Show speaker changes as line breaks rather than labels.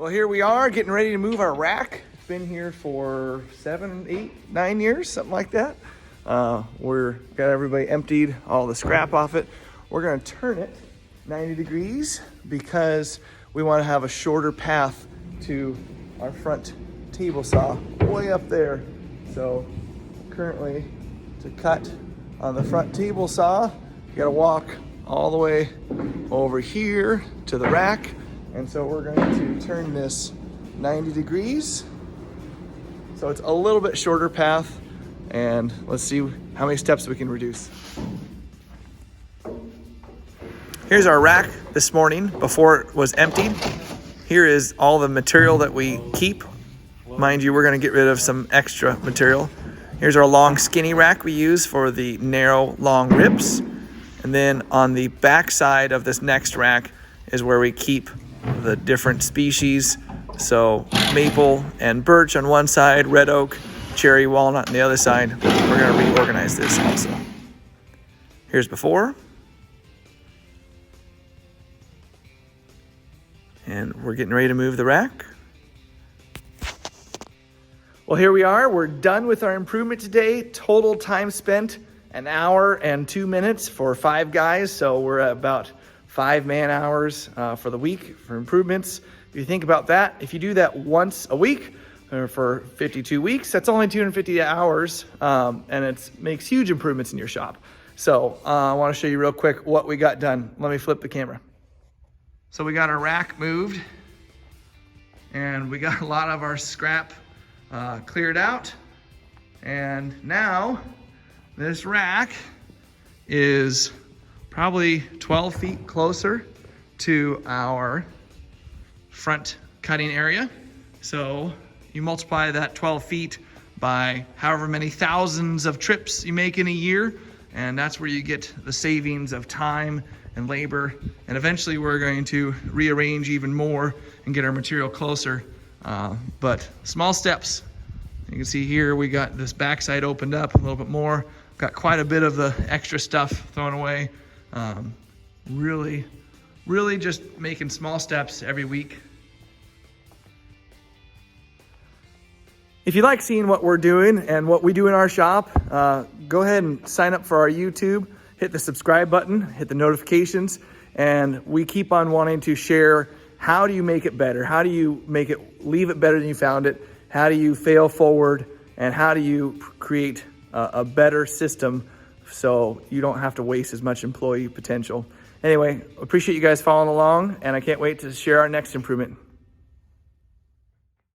Well, here we are getting ready to move our rack. It's been here for 7, 8, 9 years, something like that. We're got everybody emptied all the scrap off it. We're gonna turn it 90 degrees because we wanna have a shorter path to our front table saw way up there. So currently to cut on the front table saw, you gotta walk all the way over here to the rack. And so we're going to turn this 90 degrees. So it's a little bit shorter path, and let's see how many steps we can reduce. Here's our rack this morning before it was emptied. Here is all the material that we keep. Mind you, we're gonna get rid of some extra material. Here's our long skinny rack we use for the narrow long ribs. And then on the back side of this next rack is where we keep the different species. So maple and birch on one side, red oak, cherry, walnut on the other side. We're gonna reorganize this also. Here's before. And we're getting ready to move the rack. Well, here we are. We're done with our improvement today. Total time spent, 1 hour and 2 minutes for 5 guys. So we're at about 5 man hours for the week for improvements. If you think about that, if you do that once a week or for 52 weeks, that's only 250 hours, and it makes huge improvements in your shop. So I want to show you real quick what we got done. Let me flip the camera. So we got our rack moved, and we got a lot of our scrap cleared out. And now this rack is probably 12 feet closer to our front cutting area. So you multiply that 12 feet by however many thousands of trips you make in a year, and that's where you get the savings of time and labor. And eventually we're going to rearrange even more and get our material closer, but small steps. You can see here we got this backside opened up a little bit more. Got quite a bit of the extra stuff thrown away. Really just making small steps every week. If you like seeing what we're doing and what we do in our shop, go ahead and sign up for our YouTube, hit the subscribe button, hit the notifications, and we keep on wanting to share how do you make it better? How do you leave it better than you found it? How do you fail forward? And how do you create a better system so you don't have to waste as much employee potential? Anyway, appreciate you guys following along, and I can't wait to share our next improvement.